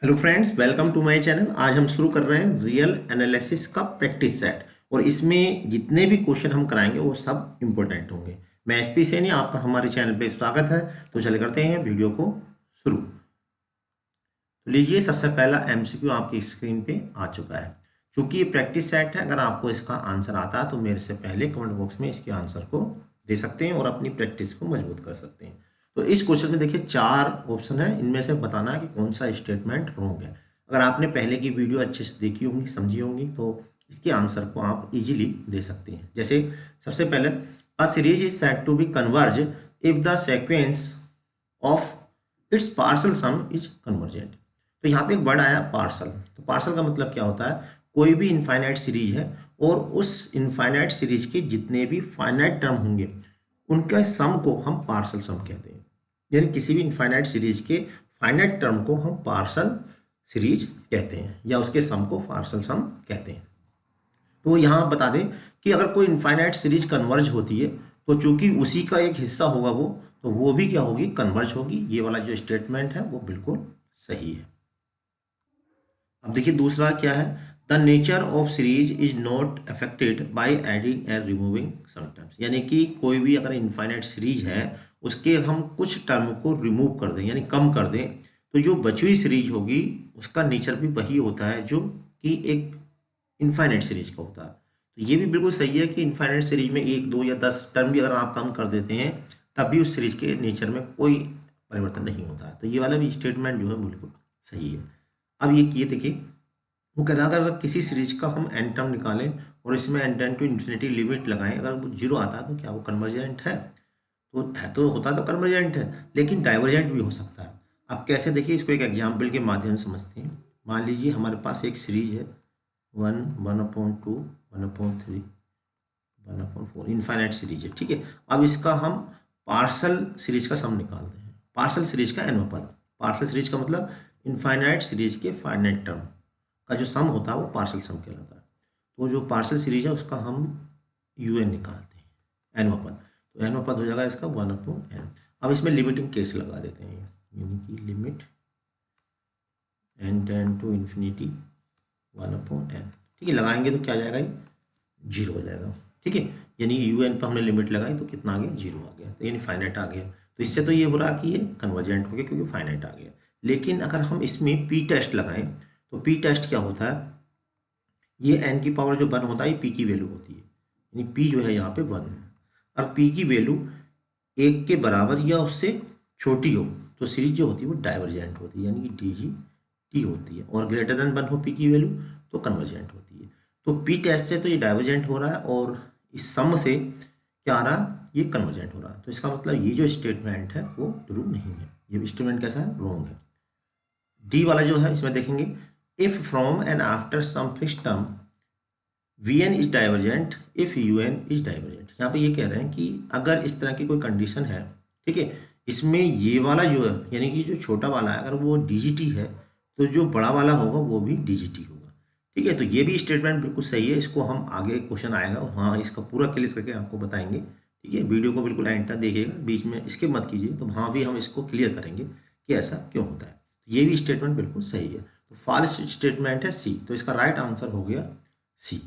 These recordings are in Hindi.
Hello friends, welcome to my channel. आज हम शुरू कर रहे हैं रियल एनालिसिस का प्रैक्टिस सेट और इसमें जितने भी क्वेश्चन हम कराएंगे वो सब इंपॉर्टेंट होंगे। मैं एसपी सैनी, आपका हमारे चैनल पे स्वागत है। तो चले करते हैं वीडियो को शुरू। तो लीजिए, सबसे पहला एमसीक्यू आपकी स्क्रीन पे आ चुका है। चूंकि ये प्रैक्टिस सेट है, अगर आपको इसका आंसर आता है तो मेरे से पहले कमेंट बॉक्स में इसके आंसर को दे सकते हैं और अपनी प्रैक्टिस को मजबूत कर सकते हैं। तो इस क्वेश्चन में देखिए 4 ऑप्शन है, इनमें से बताना है कि कौन सा स्टेटमेंट रॉन्ग है। अगर आपने पहले की वीडियो अच्छे से देखी होंगी, समझी होंगी, तो इसके आंसर को आप इजीली दे सकते हैं। जैसे सबसे पहले, a series is said to be converge if the sequence of its partial sum is convergent. तो यहाँ पे एक वर्ड आया पार्सल। तो पार्सल का मतलब क्या होता है? कोई भी इनफाइनाइट सीरीज है और उस इनफाइनाइट सीरीज के जितने भी फाइनाइट टर्म होंगे उनका सम को हम पार्सल सम कहते हैं। यानी किसी भी इनफाइनाइट सीरीज के फाइनाइट टर्म को हम पार्सल सीरीज कहते हैं या उसके सम को पार्सल सम कहते हैं। तो यहाँ बता दें कि अगर कोई इनफाइनाइट सीरीज कन्वर्ज होती है तो चूंकि उसी का एक हिस्सा होगा वो, तो वो भी क्या होगी? कन्वर्ज होगी। ये वाला जो स्टेटमेंट है वो बिल्कुल सही है। अब देखिए दूसरा क्या है, the nature of series is not affected by adding and removing some terms. यानी कि कोई भी अगर इनफाइनाइट सीरीज है उसके हम कुछ टर्म को रिमूव कर दें यानी कम कर दें, तो जो बची हुई सीरीज होगी उसका नेचर भी वही होता है जो कि एक इनफाइनाइट सीरीज का होता है। तो ये भी बिल्कुल सही है कि इनफाइनाइट सीरीज में 1 2 या 10 टर्म भी अगर आप कम कर देते हैं तब भी उस सीरीज के नेचर में कोई परिवर्तन नहीं होता है। तो ये वाला भी स्टेटमेंट जो है बिल्कुल सही है। अब ये देखिए, वो कह रहा था अगर किसी सीरीज का हम एन टर्म निकालें और इसमें n tends to infinity limit लगाएं, अगर वो जीरो आता है तो क्या वो कन्वर्जेंट है? तो है, तो होता तो कन्वर्जेंट है, लेकिन डाइवर्जेंट भी हो सकता है। अब कैसे? देखिए, इसको एक एग्जाम्पल के माध्यम से समझते हैं। मान लीजिए हमारे पास एक सीरीज है 1/2 1/3 1/4 इनफाइनाइट सीरीज है, ठीक है। अब इसका हम पार्सल सीरीज का सम निकालते हैं। पार्सल सीरीज का एन पद, पार्सल सीरीज का मतलब इनफाइनाइट सीरीज के फाइनाइट टर्म का जो सम होता है वो पार्सल सम कहलाता है। तो जो पार्सल सीरीज है उसका हम यूएन निकालते हैं, एन पद। तो एन पद हो जाएगा इसका 1/n। अब इसमें लिमिटिंग केस लगा देते हैं, यानी कि limit n tends to infinity 1/n, ठीक है। लगाएंगे तो क्या आ जाएगा? ये जीरो हो जाएगा, ठीक है। यानी यूएन पर हमने लिमिट लगाई तो कितना आ गया? जीरो आ गया, तो यानी फाइनाइट आ गया। तो इससे तो ये हो रहा कि ये कन्वर्जेंट हो गया क्योंकि फाइनाइट आ गया। लेकिन अगर हम इसमें पी टेस्ट लगाएं तो पी टेस्ट क्या होता है? ये एन की पावर जो 1 होता है ये पी की वैल्यू होती है, यानी पी जो है यहाँ पे 1 है। और पी की वैल्यू 1 के बराबर या उससे छोटी हो तो सीरीज जो होती है वो डाइवर्जेंट होती है, यानी कि डी जी टी होती है। और ग्रेटर देन 1 हो पी की वैल्यू तो कन्वर्जेंट होती है। तो पी टेस्ट से तो ये डाइवर्जेंट हो रहा है और इस सम से क्या आ रहा है? ये कन्वर्जेंट हो रहा है। तो इसका मतलब ये जो स्टेटमेंट है वो ट्रू नहीं है। ये स्टेटमेंट कैसा है? रॉन्ग है। डी वाला जो है इसमें देखेंगे, if from and after some fixed term v n is divergent if u n is divergent. यहाँ पे ये कह रहे हैं कि अगर इस तरह की कोई कंडीशन है, ठीक है, इसमें ये वाला जो है यानी कि जो छोटा वाला है अगर वो डीजीटी है तो जो बड़ा वाला होगा वो भी डीजीटी होगा, ठीक है। तो ये भी स्टेटमेंट बिल्कुल सही है। इसको हम आगे क्वेश्चन आएगा, हाँ, इसका पूरा क्लियर करके आपको बताएंगे, ठीक है। वीडियो को बिल्कुल एंड तक देखिएगा, बीच में स्किप मत कीजिए। तो वहाँ भी हम इसको क्लियर करेंगे कि ऐसा क्यों होता है। ये भी स्टेटमेंट बिल्कुल सही है। तो फॉल्स स्टेटमेंट है सी, तो इसका राइट आंसर हो गया सी।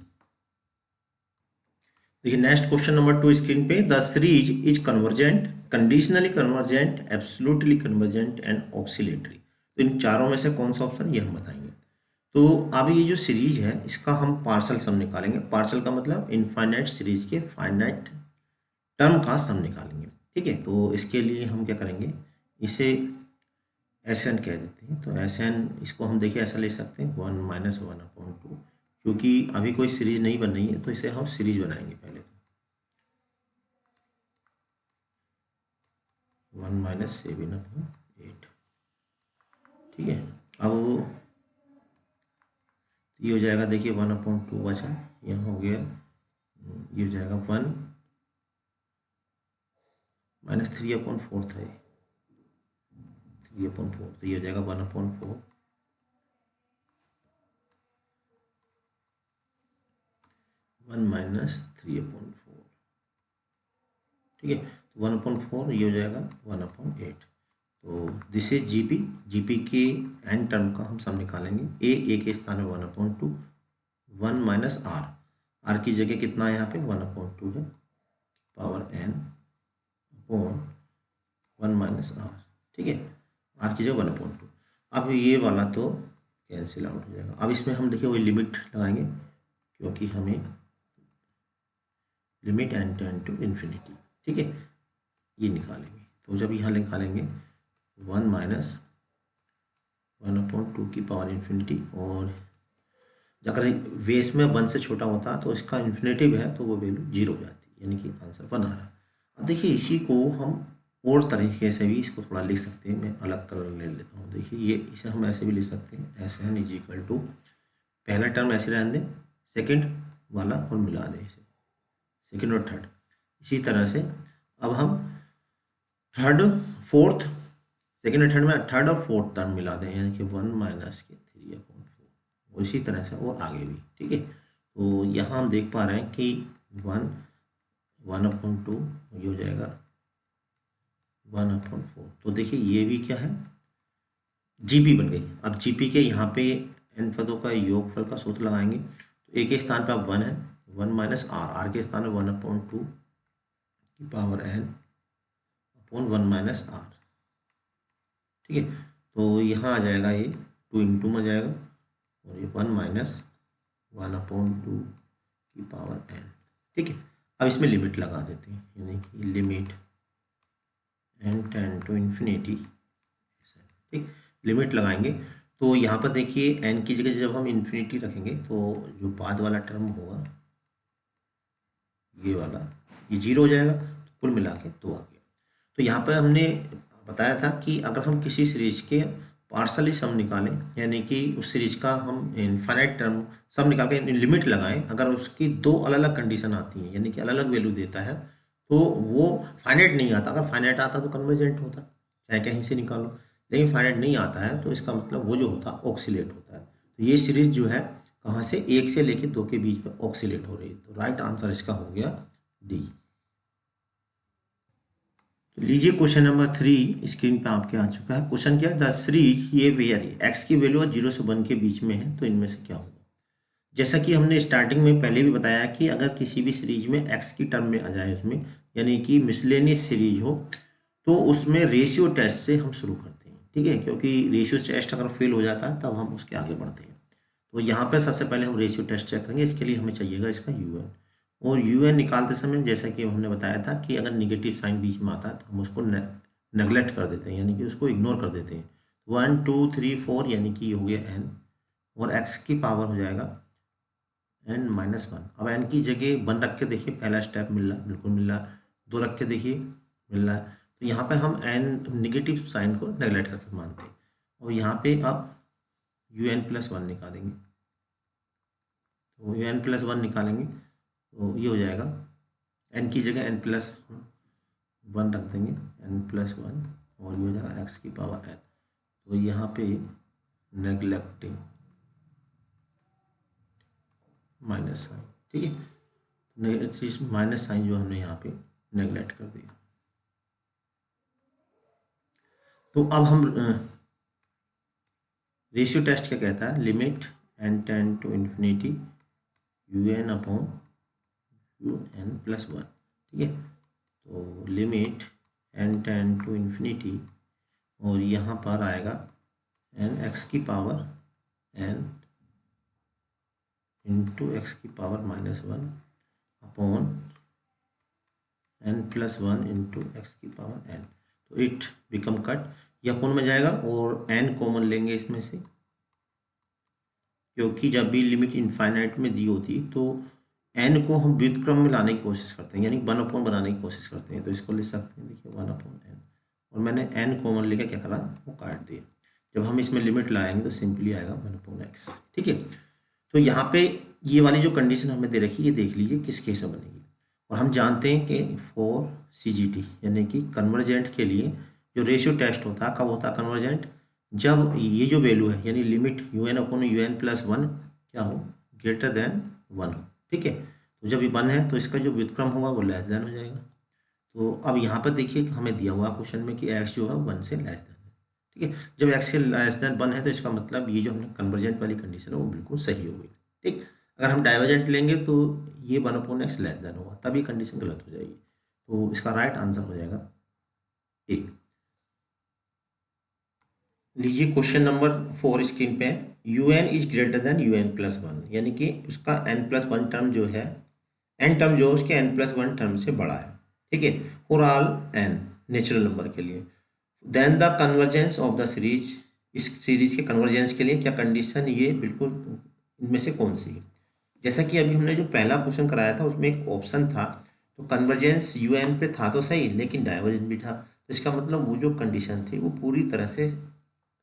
देखिए नेक्स्ट क्वेश्चन नंबर 2 स्क्रीन पे, the series is convergent, conditionally convergent, absolutely convergent and oscillatory. तो इन चारों में से कौन सा ऑप्शन, ये हम बताएंगे। तो अब ये जो सीरीज है इसका हम पार्सल सम निकालेंगे। पार्सल का मतलब इनफाइनाइट सीरीज के फाइनाइट टर्म का सम निकालेंगे, ठीक है। तो इसके लिए हम क्या करेंगे, इसे एस एन कह देते हैं। तो एस एन, इसको हम देखिए ऐसा ले सकते हैं 1 - 1/2, क्योंकि अभी कोई सीरीज नहीं बन रही है तो इसे हम सीरीज बनाएंगे पहले। 1 - 7/8, ठीक है। अब ये हो जाएगा, देखिए 1/2 बचा, यहाँ हो गया, ये हो जाएगा 1 - 3/4 था, ये 3/4, तो ये हो जाएगा 1/4 1 - 3/4, ठीक है। तो 1/4 ये हो जाएगा 1/8। तो दिस इज जीपी के एन टर्म का हम सम निकालेंगे। ए के स्थान में 1/2 1 माइनस आर की जगह कितना है यहाँ पे 1/2 है power n upon 1 minus r. ठीक है, आर की जगह 1/2। अब ये वाला तो कैंसिल आउट हो जाएगा। अब इसमें हम देखिए वही लिमिट लगाएंगे, क्योंकि हमें limit n tends to infinity, ठीक है, ये निकालेंगे। तो जब यहाँ निकालेंगे 1 माइनस 1/2 की पावर इन्फिनिटी, और अगर बेस में 1 से छोटा होता तो इसका इन्फिनेटिव है तो वो वैल्यू 0 हो जाती है, यानी कि आंसर 1 आ रहा। अब देखिए इसी को हम और तरीके से भी इसको थोड़ा लिख सकते हैं। मैं अलग कलर ले लेता हूँ। देखिए ये इसे हम ऐसे भी लिख सकते हैं, ऐसे एन इज इक्वल टू पहला टर्म ऐसे रहने दें, सेकंड वाला और मिला दें इसे, सेकंड और थर्ड। इसी तरह से अब हम थर्ड फोर्थ, सेकंड और थर्ड में थर्ड और फोर्थ टर्म मिला दें, यानी कि 1 माइनस के 3/4। और इसी तरह से और आगे भी, ठीक है। तो यहाँ हम देख पा रहे हैं कि 1/2 ये हो जाएगा 1/4। तो देखिए ये भी क्या है, जीपी बन गई। अब जीपी के यहाँ पे एन पदों का योगफल का सूत्र लगाएंगे। तो ए के स्थान पे अब 1 है, 1 माइनस आर के स्थान में 1/2 की power n upon 1 minus r. ठीक है, तो यहाँ आ जाएगा ये 2 इंटू में जाएगा, और ये 1 माइनस 1/2 की पावर एन। ठीक है, अब इसमें लिमिट लगा देते हैं, यानी कि limit n tends to infinity. ठीक, लिमिट लगाएंगे। तो यहाँ पर देखिए एन की जगह जब हम इन्फिनिटी रखेंगे तो जो बाद वाला टर्म होगा ये वाला, ये 0 हो जाएगा। तो कुल मिला के 2 आ गया। तो यहाँ पर हमने बताया था कि अगर हम किसी सीरीज के पार्शली सम निकालें, यानी कि उस सीरीज का हम इनफाइनाइट टर्म सम निकाल के लिमिट लगाएं, अगर उसकी 2 अलग अलग कंडीशन आती हैं, यानी कि अलग अलग वैल्यू देता है, तो वो फाइनाइट नहीं आता। अगर फाइनाइट आता तो कन्वर्जेंट होता, चाहे कहीं से निकालो। लेकिन फाइनाइट नहीं आता है तो इसका मतलब वो जो होता है ऑक्सीलेट होता है। तो ये सीरीज जो है कहाँ से, 1 से लेकर 2 के बीच में ऑक्सीलेट हो रही है। तो राइट आंसर इसका हो गया डी। तो लीजिए क्वेश्चन नंबर 3 स्क्रीन पे आपके आ चुका है। क्वेश्चन क्या है, द सीरीज ये वेरी एक्स की वैल्यू 0 से 1 के बीच में है, तो इनमें से क्या होगा। जैसा कि हमने स्टार्टिंग में पहले भी बताया कि अगर किसी भी सीरीज में एक्स की टर्म में आ जाए उसमें, यानी कि मिसलेनियस सीरीज हो, तो उसमें रेशियो टेस्ट से हम शुरू करते हैं। ठीक है, क्योंकि रेशियो टेस्ट अगर फेल हो जाता है तब हम उसके आगे बढ़ते हैं। तो यहाँ पर सबसे पहले हम रेशियो टेस्ट चेक करेंगे। इसके लिए हमें चाहिएगा इसका UN, और UN निकालते समय जैसा कि हमने बताया था कि अगर निगेटिव साइन बीच में आता है तो हम उसको नेगलेक्ट कर देते हैं, यानी कि उसको इग्नोर कर देते हैं। 1 2 3 4 यानी कि हो गया n, और x की पावर हो जाएगा n-1। अब n की जगह 1 रख के देखिए, पहला स्टेप मिल रहा, बिल्कुल मिल रहा। 2 रख के देखिए, मिल रहा है। तो यहाँ पे हम n निगेटिव साइन को नेगलेक्ट करके मानते हैं, और यहाँ पे अब UN+1 निकालेंगे। तो UN+1 निकालेंगे तो ये हो जाएगा, n की जगह n+1 रख देंगे, n+1, और ये हो जाएगा x की पावर n। तो यहाँ पे नेगलेक्टिंग माइनस साइन, ठीक है, माइनस साइन जो हमने यहाँ पे नेगलेक्ट कर दिया। तो अब हम रेशियो टेस्ट क्या कहता है, limit n tend to infinity UN upon UN+1। ठीक है, तो limit n tend to infinity, और यहाँ पर आएगा n x की पावर n इंटू एक्स की power -1 upon n+1 into x की पावर n। तो इट बिकम कट, यह कौन में जाएगा, और n कॉमन लेंगे इसमें से, क्योंकि जब भी लिमिट इनफाइनाइट में दी होती तो n को हम व्युत्क्रम में लाने की कोशिश करते हैं, यानी 1 बनाने की कोशिश करते हैं। तो इसको लिख सकते हैं, देखिए 1/n, और मैंने n कॉमन लेकर क्या करा, वो काट दिया। जब हम इसमें लिमिट लाएंगे तो सिंपली आएगा 1/x। ठीक है, तो यहाँ पे ये वाली जो कंडीशन हमें दे रखी है, ये देख लीजिए किस केस में बनेगी। और हम जानते हैं कि फॉर CGT यानी कि कन्वर्जेंट के लिए जो रेशियो टेस्ट होता है, कब होता है कन्वर्जेंट, जब ये जो वैल्यू है यानी लिमिट UN अपॉन UN+1 क्या हो, ग्रेटर देन 1 हो। ठीक है, तो जब ये 1 है तो इसका जो व्युत्क्रम होगा वो लेस देन हो जाएगा। तो अब यहाँ पर देखिए कि हमें दिया हुआ क्वेश्चन में कि x जो है 1 से लेस देन, ठीक है। जब एक्स लेस देन 1 है तो इसका मतलब ये जो हमने कन्वर्जेंट वाली कंडीशन है वो बिल्कुल सही हो गई। ठीक, अगर हम डाइवर्जेंट लेंगे तो ये 1/x लेस देन होगा, तभी कंडीशन गलत हो जाएगी। तो इसका राइट आंसर हो जाएगा ए। लीजिए क्वेश्चन नंबर 4 स्क्रीन पे है, u n is greater than u n plus one, यानी कि उसका एन प्लस वन टर्म जो है, एन टर्म जो है उसके एन प्लस वन टर्म से बड़ा है। ठीक है, for all n natural number के लिए। Then the convergence of the series, इस सीरीज के कन्वर्जेंस के लिए क्या कंडीशन, ये बिल्कुल इनमें से कौन सी है। जैसा कि अभी हमने जो पहला क्वेश्चन कराया था उसमें एक ऑप्शन था, तो कन्वर्जेंस यू एन पे था तो सही, लेकिन डाइवर्जेंस भी था, तो इसका मतलब वो जो कंडीशन थी वो पूरी तरह से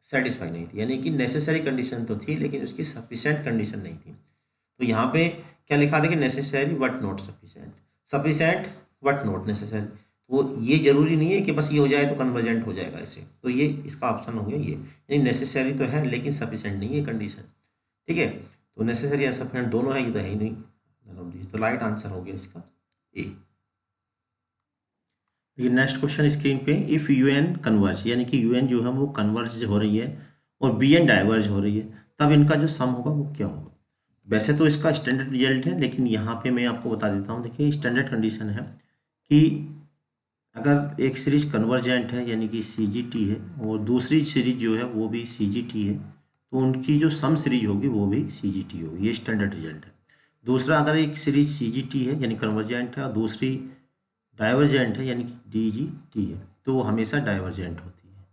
सेटिस्फाई नहीं थी, यानी कि नेसेसरी कंडीशन तो थी लेकिन उसकी सफिशेंट कंडीशन नहीं थी। तो यहाँ पे क्या लिखा था कि necessary but not sufficient, sufficient but not necessary. तो ये जरूरी नहीं है कि बस ये हो जाए तो कन्वर्जेंट हो जाएगा ऐसे, तो ये इसका ऑप्शन हो गया ये, यानी नेसेसरी तो है लेकिन सफिशेंट नहीं है कंडीशन। ठीक है, तो नेसेसरी या सफिशेंट दोनों है, ये तो है ही नहीं, तो राइट आंसर हो गया इसका ए। ये नेक्स्ट क्वेश्चन स्क्रीन पे, इफ़ यू एन कन्वर्ज, यानी कि यू एन जो है वो कन्वर्ज हो रही है और बी एन डाइवर्ज हो रही है, तब इनका जो सम होगा वो क्या होगा। वैसे तो इसका स्टैंडर्ड रिजल्ट है, लेकिन यहाँ पे मैं आपको बता देता हूँ। देखिए स्टैंडर्ड कंडीशन है कि अगर एक सीरीज कन्वर्जेंट है यानी कि सी जी टी है, और दूसरी सीरीज जो है वो भी सी जी टी है, तो उनकी जो सम सीरीज होगी वो भी सी जी टी होगी, ये स्टैंडर्ड रिजल्ट है। दूसरा, अगर एक सीरीज सी जी टी है यानी कन्वर्जेंट है और दूसरी डाइवर्जेंट है यानी कि डी जी टी है, तो वो हमेशा डाइवर्जेंट होती है।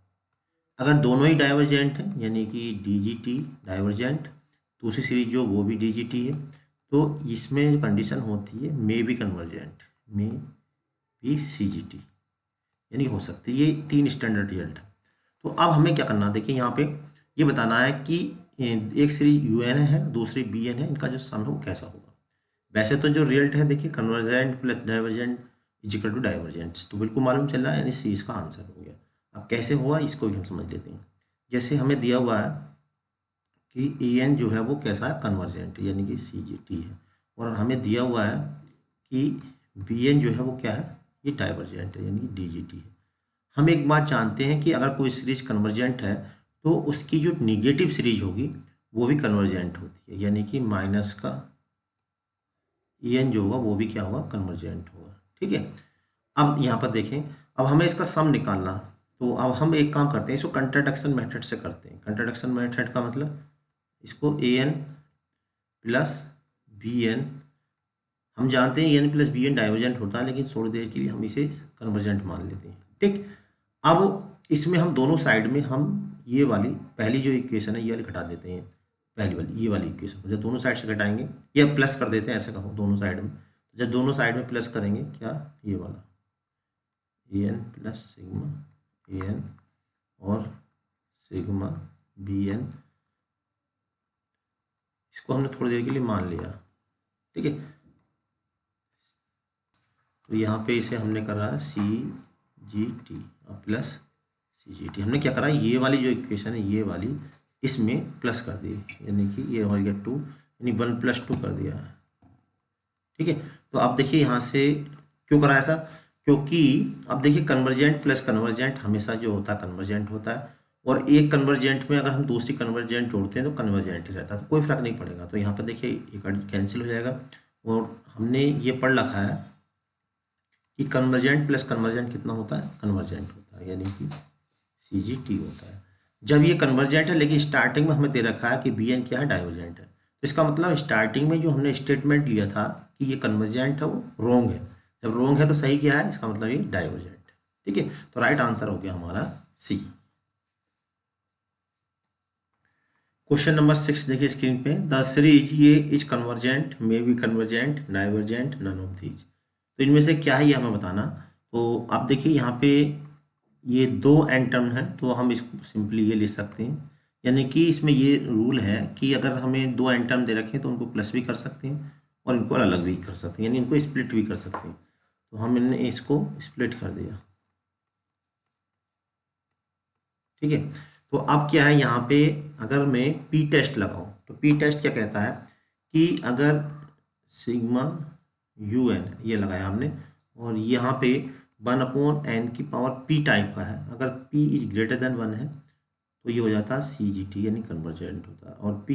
अगर दोनों ही डाइवर्जेंट हैं यानी कि डी जी टी डाइवर्जेंट, दूसरी सीरीज जो वो भी डी जी टी है, तो इसमें जो कंडीशन होती है may be convergent, may be C G T, यानी हो सकती है। ये 3 स्टैंडर्ड रिजल्ट है। तो अब हमें क्या करना है, देखिए यहाँ पे ये बताना है कि एक सीरीज यू एन है दूसरी बी एन है, इनका जो सम है वो कैसा होगा। वैसे तो जो रिजल्ट है देखिए, convergent plus divergent is equal to divergent, तो बिल्कुल मालूम चल रहा है, यानी सी इसका आंसर हो गया। अब कैसे हुआ इसको भी हम समझ लेते हैं। जैसे हमें दिया हुआ है कि ए एन जो है वो कैसा है, कन्वर्जेंट यानी कि सी जी टी है, और हमें दिया हुआ है कि बी एन जो है वो क्या है, ये डाइवर्जेंट है यानी कि डी जी टी है। हम एक बात जानते हैं कि अगर कोई सीरीज कन्वर्जेंट है तो उसकी जो निगेटिव सीरीज होगी वो भी कन्वर्जेंट होती है, यानी कि माइनस का ई एन जो होगा वो भी क्या होगा, कन्वर्जेंट होगा। ठीक है, अब यहाँ पर देखें, अब हमें इसका सम निकालना, तो अब हम एक काम करते हैं, इसको कंट्राडिक्शन मेथड से करते हैं। कंट्राडिक्शन मेथड का मतलब, इसको a n plus b n, हम जानते हैं a n plus b n divergent होता है, लेकिन थोड़ी देर के लिए हम इसे कन्वर्जेंट मान लेते हैं। ठीक, अब इसमें हम दोनों साइड में हम ये वाली पहली जो इक्वेशन है ये वाली घटा देते हैं, पहली वाली ये वाली इक्वेशन को जब दोनों साइड से घटाएंगे या प्लस कर देते हैं, ऐसा कहो दोनों साइड में, जब दोनों साइड में प्लस करेंगे क्या, ये वाला ए n plus sigma A N और सिग्मा बी एन, इसको हमने थोड़ी देर के लिए मान लिया। ठीक है, तो यहाँ पे इसे हमने करा सी जी टी और प्लस सी जी टी, हमने क्या करा, ये वाली जो इक्वेशन है ये वाली इसमें प्लस कर दी, यानी कि ये हो गया 2, यानी 1 + 2 कर दिया है। ठीक है, तो अब देखिए यहाँ से क्यों करा ऐसा, क्योंकि अब देखिए कन्वर्जेंट प्लस कन्वर्जेंट हमेशा जो होता है कन्वर्जेंट होता है, और एक कन्वर्जेंट में अगर हम दूसरी कन्वर्जेंट जोड़ते हैं तो कन्वर्जेंट ही रहता है, तो कोई फर्क नहीं पड़ेगा। तो यहाँ पर देखिए एक कैंसिल हो जाएगा, और हमने ये पढ़ रखा है कि कन्वर्जेंट प्लस कन्वर्जेंट कितना होता है, कन्वर्जेंट होता है, यानी कि सी जी टी होता है। जब ये कन्वर्जेंट है, लेकिन स्टार्टिंग में हमें दे रखा है कि बी एन क्या है, डाइवर्जेंट है, तो इसका मतलब स्टार्टिंग में जो हमने स्टेटमेंट लिया था कि ये कन्वर्जेंट है वो रोंग है। जब रोंग है तो सही क्या है, इसका मतलब ये डाइवर्जेंट है। ठीक है, तो राइट आंसर हो गया हमारा सी। क्वेश्चन नंबर 6 देखिए स्क्रीन पे, द सीरीज ये is convergent may be convergent divergent none of these, तो इनमें से क्या है ये हमें बताना। तो आप देखिए यहाँ पे ये 2 एन टर्म है, तो हम इसको सिंपली ये लिख सकते हैं, यानी कि इसमें ये रूल है कि अगर हमें 2 एन टर्म दे रखे हैं तो उनको प्लस भी कर सकते हैं और इनको अलग भी कर सकते हैं, यानी इनको स्प्लिट भी कर सकते हैं। तो हमने इसको स्प्लिट कर दिया। ठीक है, तो अब क्या है यहाँ पे, अगर मैं पी टेस्ट लगाऊं तो पी टेस्ट क्या कहता है कि अगर सिग्मा यू एन ये लगाया हमने, और यहाँ पे 1/n की पावर p टाइप का है, अगर p इज ग्रेटर देन 1 है तो ये हो जाता है CGT यानी कन्वर्जेंट होता है, और P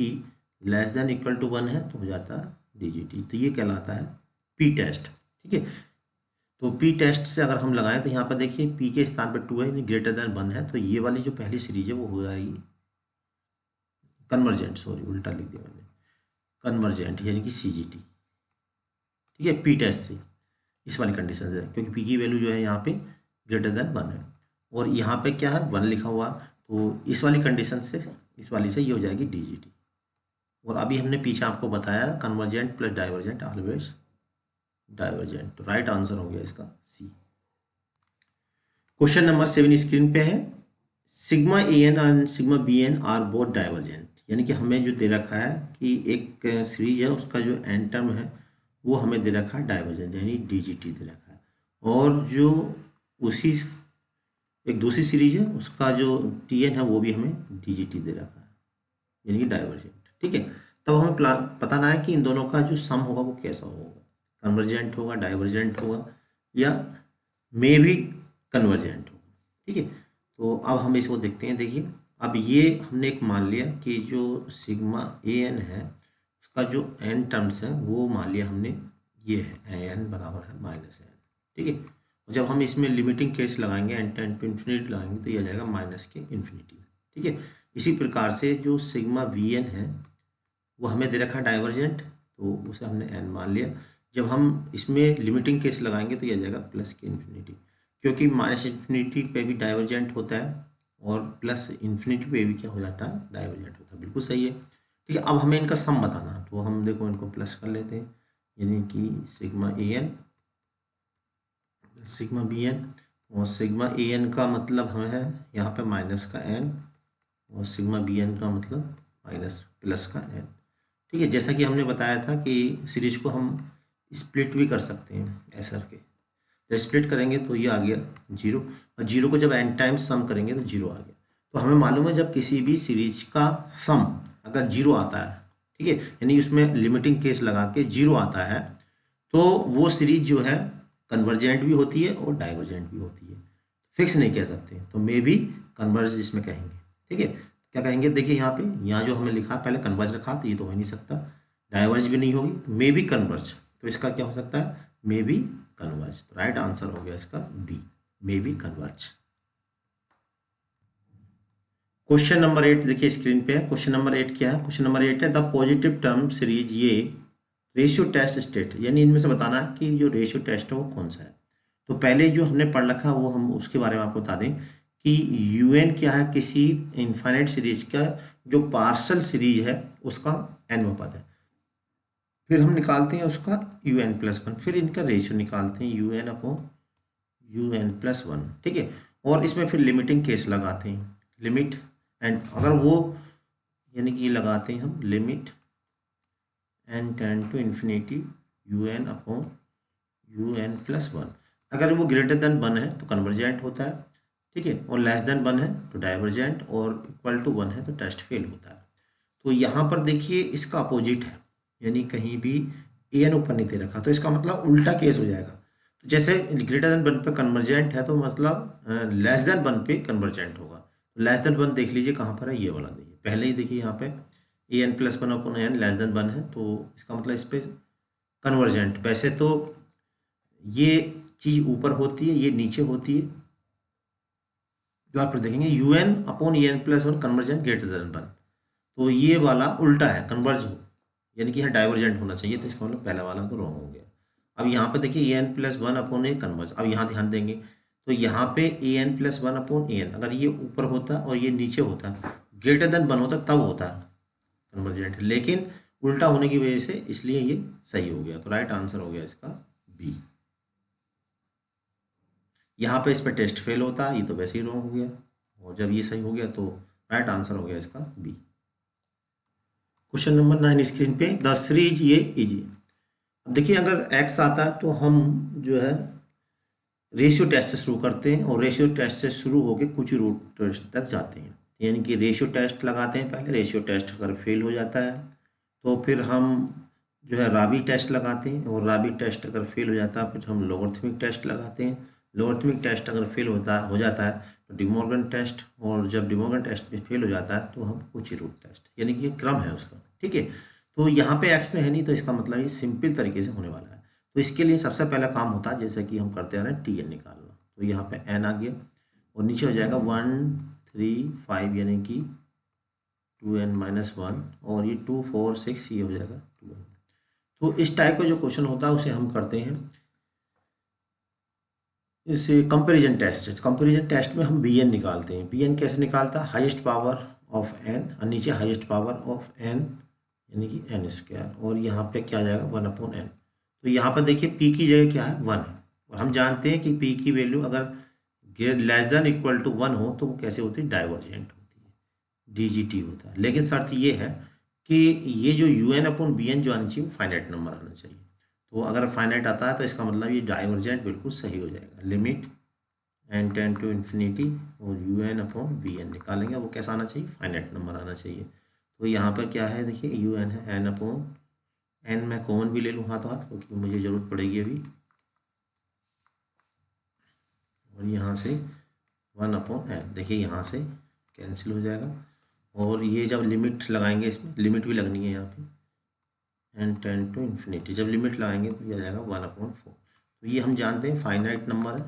less than equal to 1 है तो हो जाता है DGT। तो ये कहलाता है P टेस्ट। ठीक है, तो P टेस्ट से अगर हम लगाएं तो यहाँ पर देखिए P के स्थान पर 2 है यानी ग्रेटर देन 1 है, तो ये वाली जो पहली सीरीज है वो हो जाएगी कन्वर्जेंट, सॉरी उल्टा लिख दिया मैंने, कन्वर्जेंट यानी कि CGT। ठीक है, P टेस्ट से इस वाली कंडीशन से, क्योंकि P की वैल्यू जो है यहाँ पे ग्रेटर देन 1 है और यहाँ पे क्या है 1 लिखा हुआ, तो इस वाली कंडीशन से इस वाली से ये हो जाएगी DGT। और अभी हमने पीछे आपको बताया convergent plus divergent always divergent, तो राइट आंसर हो गया इसका C। क्वेश्चन नंबर 7 स्क्रीन पे है, sigma AN and sigma BN are both divergent, यानी कि हमें जो दे रखा है कि एक सीरीज है उसका जो एन टर्म है वो हमें दे रखा है डाइवर्जेंट यानी DGT दे रखा है, और जो उसी एक दूसरी सीरीज है उसका जो TN है वो भी हमें DGT दे रखा है यानी कि डाइवर्जेंट। ठीक है, तब हमें पता ना है कि इन दोनों का जो सम होगा वो कैसा होगा, कन्वर्जेंट होगा, डाइवर्जेंट होगा या मे भी कन्वर्जेंट होगा। ठीक है, तो अब हम इसको देखते हैं। देखिए अब ये हमने एक मान लिया कि जो सिग्मा AN है उसका जो n टर्म्स है वो मान लिया हमने ये है n बराबर है -n। ठीक है, जब हम इसमें लिमिटिंग केस लगाएंगे n टेंड टू इन्फिनिटी लगाएंगे तो ये आ जाएगा माइनस के इन्फिनिटी। ठीक है, इसी प्रकार से जो सिग्मा VN है वो हमें दे रखा है डाइवर्जेंट, तो उसे हमने n मान लिया। जब हम इसमें लिमिटिंग केस लगाएंगे तो ये आ जाएगा प्लस के इन्फिनिटी, क्योंकि माइनस इन्फिनिटी पे भी डाइवर्जेंट होता है और प्लस इन्फिनिटी पे भी क्या हो जाता है डाइवर्जेंट होता है। बिल्कुल सही है। ठीक है, अब हमें इनका सम बताना है, तो हम देखो इनको प्लस कर लेते हैं, यानी कि सिग्मा AN सिग्मा BN, और सिग्मा AN का मतलब हमें है यहाँ पे माइनस का n और सिग्मा BN का मतलब माइनस प्लस का n। ठीक है, जैसा कि हमने बताया था कि सीरीज को हम स्प्लिट भी कर सकते हैं ऐसा करके, जब स्प्लिट करेंगे तो ये आ गया 0, और 0 को जब n टाइम्स सम करेंगे तो 0 आ गया। तो हमें मालूम है जब किसी भी सीरीज का सम अगर 0 आता है, ठीक है, यानी उसमें लिमिटिंग केस लगा के 0 आता है, तो वो सीरीज जो है कन्वर्जेंट भी होती है और डाइवर्जेंट भी होती है। फिक्स नहीं कह सकते, तो मे भी कन्वर्ज इसमें कहेंगे। ठीक है, क्या कहेंगे, देखिए यहाँ पे यहाँ जो हमें लिखा पहले कन्वर्ज रखा तो ये तो हो ही नहीं सकता, डाइवर्ज भी नहीं होगी, तो मे बी कन्वर्ज, तो इसका क्या हो सकता है मे बी कन्वर्ज। तो राइट आंसर हो गया इसका B, may be converge. Question number 8 देखिए स्क्रीन पे है। क्वेश्चन नंबर 8 क्या है, क्वेश्चन नंबर 8 है द पॉजिटिव टर्म सीरीज ये रेशियो टेस्ट स्टेट, यानी इनमें से बताना है कि जो रेशियो टेस्ट है वो कौन सा है। तो पहले जो हमने पढ़ रखा है वो हम उसके बारे में आपको बता दें कि UN क्या है, किसी इनफाइनाइट सीरीज का जो पार्शल सीरीज है उसका n पद है, फिर हम निकालते हैं उसका UN+1, फिर इनका रेशियो निकालते हैं UN+1। ठीक है, और इसमें फिर लिमिटिंग केस लगाते हैं, लिमिट एंड अगर वो यानी कि लगाते हैं हम limit n tend to infinity UN+1। अगर वो ग्रेटर देन 1 है तो कन्वर्जेंट होता है, ठीक है, और लेस देन 1 है तो डाइवर्जेंट, और इक्वल टू 1 है तो टेस्ट फेल होता है। तो यहाँ पर देखिए इसका अपोजिट है, यानी कहीं भी AN ऊपर नहीं दे रखा, तो इसका मतलब उल्टा केस हो जाएगा। तो जैसे ग्रेटर देन 1 पे कन्वर्जेंट है तो मतलब लेस देन 1 पे कन्वर्जेंट होगा। तो लेस देन 1 देख लीजिए कहाँ पर है, ये वाला देखिए, पहले ही देखिए यहाँ पे AN+1/n लेस देन 1 है, तो इसका मतलब इस पर कन्वर्जेंट। वैसे तो ये चीज़ ऊपर होती है, ये नीचे होती है, जो आप देखेंगे UN/AN+1 कन्वर्जेंट ग्रेटर देन 1, तो ये वाला उल्टा है, कन्वर्ज हो यानी कि यहाँ डाइवर्जेंट होना चाहिए, तो इसका मतलब पहला वाला तो रॉन्ग हो गया। अब यहाँ पे देखिए AN+1/A कन्वर्ज, अब यहाँ ध्यान देंगे तो यहाँ पे AN+1/AN अगर ये ऊपर होता और ये नीचे होता, ग्रेटर देन 1 होता, तब होता कन्वर्जेंट, लेकिन उल्टा होने की वजह से इसलिए ये सही हो गया। तो राइट आंसर हो गया इसका B। यहाँ पे इस पर टेस्ट फेल होता, ये तो वैसे ही रॉन्ग हो गया, और जब ये सही हो गया तो राइट आंसर हो गया इसका B। क्वेश्चन नंबर 9 स्क्रीन पे, द सीरीज ये इजी। अब देखिए अगर x आता है तो हम जो है रेशियो टेस्ट से शुरू करते हैं, और रेशियो टेस्ट से शुरू होकर कुछ रूट टेस्ट तक जाते हैं, यानी कि रेशियो टेस्ट लगाते हैं पहले, रेशियो टेस्ट अगर फेल हो जाता है तो फिर हम जो है राबी टेस्ट लगाते हैं, और राबी टेस्ट अगर फेल हो जाता है फिर हम लोगरिथमिक टेस्ट लगाते हैं, लोगरिथमिक टेस्ट अगर फेल हो जाता है डिमॉर्गन टेस्ट, और जब डिमॉर्गन टेस्ट में फेल हो जाता है तो हम कोची रूट टेस्ट, यानी कि ये क्रम है उसका, ठीक है। तो यहाँ पे एक्स में है नहीं, तो इसका मतलब ये सिंपल तरीके से होने वाला है। तो इसके लिए सबसे पहला काम होता है, जैसे कि हम करते आ रहे हैं, टी एन निकालना। तो यहाँ पे एन आ गया और नीचे हो जाएगा 1 3 5, यानी कि 2n-1, और ये 2 4 6, ये हो जाएगा 2n। तो इस टाइप का जो क्वेश्चन होता है उसे हम करते हैं इस कंपैरिजन टेस्ट। कंपैरिजन टेस्ट में हम bn निकालते हैं। bn कैसे निकालता है, हाईएस्ट पावर ऑफ n और नीचे हाईएस्ट पावर ऑफ n, यानी कि n स्क्वायर, और यहाँ पे क्या आ जाएगा 1/n। तो यहाँ पर देखिए p की जगह क्या है 1 है, और हम जानते हैं कि p की वैल्यू अगर लेस देन इक्वल टू 1 हो तो वो कैसे होती है, डाइवर्जेंट होती है, DGT होता है। लेकिन शर्त ये है कि ये जो UN/BN जो आना चाहिए वो फाइनाइट नंबर आना चाहिए। तो अगर फाइनाइट आता है तो इसका मतलब ये डाइवर्जेंट बिल्कुल सही हो जाएगा। Limit n tend to infinity और UN/VN निकालेंगे, वो कैसा आना चाहिए, फाइनाइट नंबर आना चाहिए। तो यहाँ पर क्या है, देखिए UN है n/n, मैं कॉमन भी ले लूँ हाथों हाथ, क्योंकि मुझे ज़रूरत पड़ेगी अभी, और यहाँ से 1/n, देखिए यहाँ से कैंसिल हो जाएगा। और ये जब लिमिट लगाएंगे, इसमें लिमिट भी लगनी है यहाँ पे, n टेंड टू इन्फिनिटी, जब लिमिट लगाएंगे तो ये आ जाएगा 1/4। तो ये हम जानते हैं फाइनाइट नंबर है।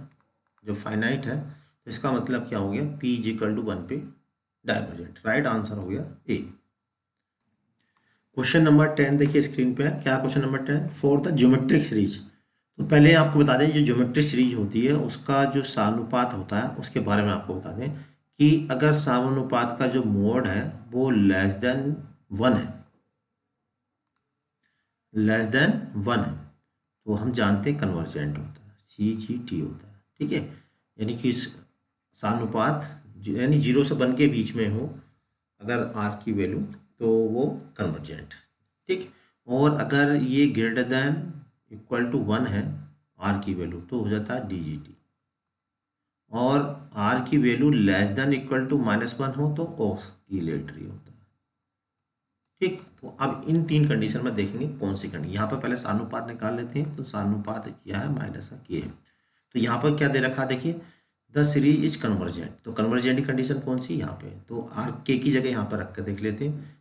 जो फाइनाइट है तो इसका मतलब क्या हो गया, p = 1 पे डाइवर्जेंट। राइट आंसर हो गया ए। क्वेश्चन नंबर 10 देखिए स्क्रीन पे है, क्या question number 10, for the geometric series. तो पहले आपको बता दें, जो ज्योमेट्रिक सीरीज होती है उसका जो सानुपात होता है उसके बारे में आपको बता दें कि अगर सानुपात का जो मोड है वो लेस देन 1 है, लेस देन 1 है, तो हम जानते हैं कन्वर्जेंट होता है, CGT होता है, ठीक है। यानी कि सानुपात यानी 0 से 1 के बीच में हो अगर R की वैल्यू, तो वो कन्वर्जेंट, ठीक। और अगर ये ग्रेटर देन इक्वल टू 1 है R की वैल्यू, तो हो जाता है DGT। और R की value less than equal to -1 हो तो ऑस्किलेटरी होता है, ठीक। तो अब इन 3 कंडीशन में देखेंगे कौन सी कंडीशन। यहाँ पर पहले सानुपात निकाल लेते हैं। तो सानुपात क्या है, माइनस का के है। तो यहाँ पर क्या दे रखा है, देखिए द सीरीज इज कन्वर्जेंट। तो कन्वर्जेंट की कंडीशन कौन सी, यहाँ पे तो आर के की जगह यहाँ पर रख कर देख लेते हैं।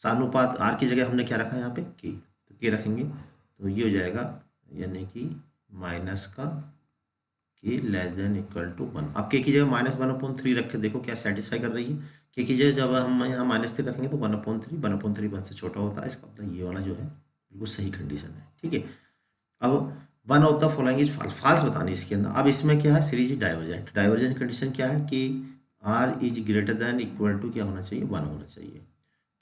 सानुपात आर की जगह हमने क्या रखा है यहाँ पे के, तो के रखेंगे तो ये हो जाएगा, यानी कि माइनस का के लेस देन इक्वल टू 1। अब के की जगह -1/3 रख के देखो क्या सेटिस्फाई कर रही है। के की जगह जब हम यहाँ -3 रखेंगे तो 1/3, 1/3 1 से छोटा होता है, इसका मतलब ये वाला जो है बिल्कुल सही कंडीशन है, ठीक है। अब one of the following is false, false बतानी इसके अंदर। अब इसमें क्या है, series is divergent. Divergent condition क्या है कि r is greater than equal to क्या होना चाहिए, 1 होना चाहिए।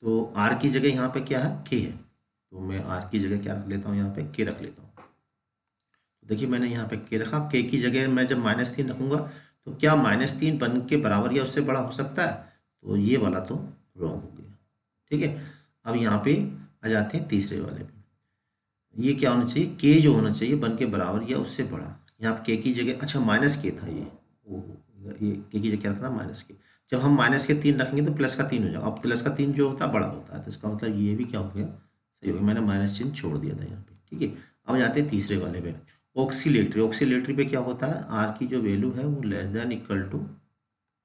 तो आर की जगह यहाँ पे क्या है, के है, तो मैं आर की जगह क्या रख लेता हूँ, यहाँ पे के रख लेता हूँ। तो देखिए मैंने यहाँ पे के रखा, के की जगह मैं जब -3 रखूँगा तो क्या -3 1 के बराबर या उससे बड़ा हो सकता है, तो ये वाला तो रॉन्ग हो गया, ठीक है। अब यहाँ पे आ जाते हैं तीसरे वाले पे। ये क्या होना चाहिए, के जो होना चाहिए 1 के बराबर या उससे बड़ा। यहाँ के की जगह, अच्छा माइनस के था ये, ये के की जगह क्या रखना, माइनस के। जब हम -3 रखेंगे तो +3 हो जाएगा। अब +3 जो होता है बड़ा होता है, तो इसका मतलब ये भी क्या हो गया, सही हो गया। मैंने माइनस चिन्ह छोड़ दिया था यहाँ पे, ठीक है। अब जाते हैं तीसरे वाले पे, ऑक्सीलेटरी। ऑक्सीलेटरी पे क्या होता है, आर की जो वैल्यू है वो लेस देन इक्वल टू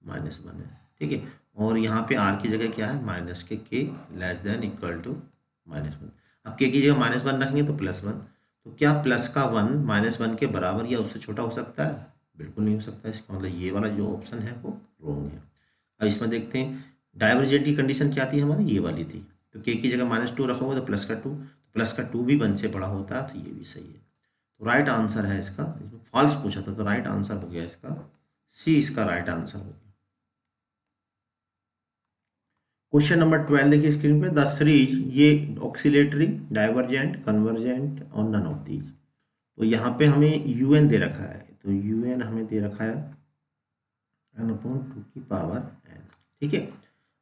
-1 है, ठीक है। और यहाँ पे आर की जगह क्या है, माइनस के लेस देन इक्वल टू -1। अब के की जगह -1 रखेंगे तो +1। तो क्या प्लस का 1 -1 के बराबर या उससे छोटा हो सकता है, बिल्कुल नहीं हो सकता। इसका मतलब ये वाला जो ऑप्शन है वो रॉन्ग है। अब इसमें देखते हैं डाइवर्जेंट की कंडीशन क्या थी हमारी, ये वाली थी। तो के की जगह -2 रखोगे तो +2, तो +2 भी 1 से बड़ा होता है, तो ये भी सही है। तो राइट आंसर है इसका, इसमें फॉल्स पूछा था तो राइट आंसर हो गया इसका सी, इसका राइट आंसर हो गया। क्वेश्चन नंबर 12 देखिए स्क्रीन पे, द सीरीज, ये ऑक्सीलेटरी, डाइवर्जेंट, कन्वर्जेंट और नन ऑफ दीज। तो यहाँ पे हमें UN दे रखा है, तो UN हमें दे रखा है n/2 n, ठीक है।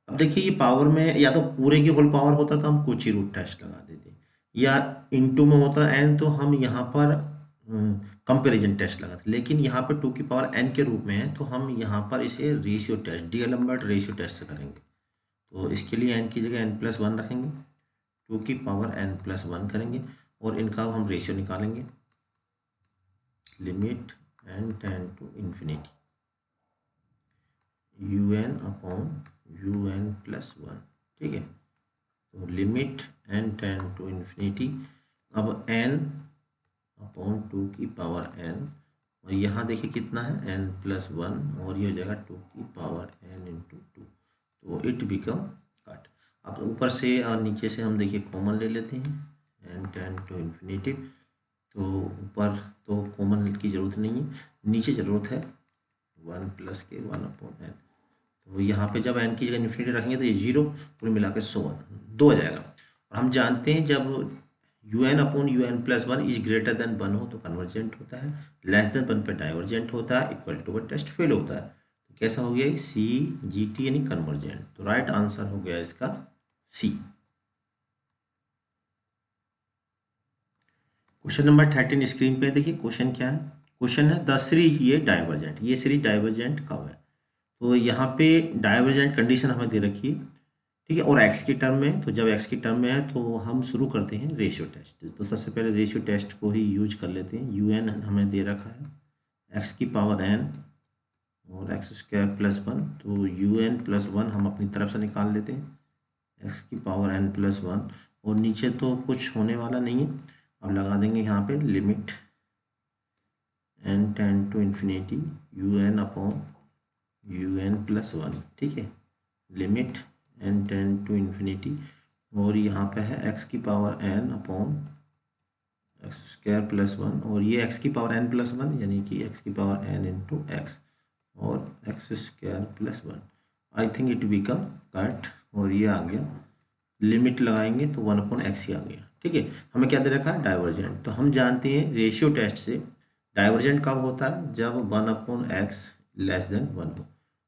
अब देखिए ये पावर में या तो पूरे की होल पावर होता तो हम कोची रूट टेस्ट लगा देते, या इनटू में होता n तो हम यहाँ पर कंपैरिजन टेस्ट लगाते। लेकिन यहाँ पर 2n के रूप में है तो हम यहाँ पर इसे रेशियो टेस्ट, डीएलएम्बर्ट रेशियो टेस्ट से करेंगे। तो इसके लिए n की जगह n+1 रखेंगे, 2n+1 करेंगे और इनका हम रेशियो निकालेंगे, limit n tend to infinity. U n upon u n plus one, ठीक है। तो limit n tends to infinity, अब एन अपॉन टू की पावर एन, और यहाँ देखिए कितना है एन प्लस वन, और ये हो जाएगा टू की पावर एन इंटू टू, तो इट बिकम कट। अब ऊपर से और नीचे से हम देखिए कॉमन ले लेते हैं एन टेंड टू इन्फिनिटी, तो ऊपर तो कॉमन की ज़रूरत नहीं है, नीचे ज़रूरत है वन प्लस के वन अपॉन एन। तो यहाँ पे जब एन की जगह इन्फिनिटी रखेंगे तो ये जीरो, पूरे मिला के 100 दो आ जाएगा। और हम जानते हैं जब u n upon u n plus one is greater than one हो तो कन्वर्जेंट होता है, लेस देन वन पे डाइवर्जेंट होता है, इक्वल टू टेस्ट फेल होता है। तो कैसा हो गया सी जी टी यानी कन्वर्जेंट, तो राइट आंसर हो गया इसका सी। क्वेश्चन नंबर 13 स्क्रीन पे देखिए, क्वेश्चन क्या है। क्वेश्चन है द सीरीज ये डाइवर्जेंट, ये सीरीज डाइवर्जेंट कब है। तो यहाँ पे डाइवर्जेंट कंडीशन हमें दे रखी है, ठीक है, और एक्स की टर्म में। तो जब एक्स की टर्म में है तो हम शुरू करते हैं रेशियो टेस्ट। तो सबसे पहले रेशियो टेस्ट को ही यूज कर लेते हैं। यू एन हमें दे रखा है एक्स की पावर एन और एक्स स्क्वायर प्लस वन, तो यू एन प्लस वन हम अपनी तरफ से निकाल लेते हैं एक्स की पावर एन प्लस वन, और नीचे तो कुछ होने वाला नहीं है। अब लगा देंगे यहाँ पे limit n tends to infinity u n upon u n plus one, ठीक है, limit n tends to infinity, और यहाँ पे है एक्स की power n upon x square plus one, और ये एक्स की पावर एन प्लस वन यानी कि एक्स की पावर एन इंटू एक्स और x square plus one. I think it become cut, और ये आ गया लिमिट लगाएंगे तो वन अपॉन एक्स ही आ गया, ठीक है। हमें क्या दे रखा है डाइवर्जेंट, तो हम जानते हैं रेशियो टेस्ट से डाइवर्जेंट कब होता है जब one upon x less than one हो,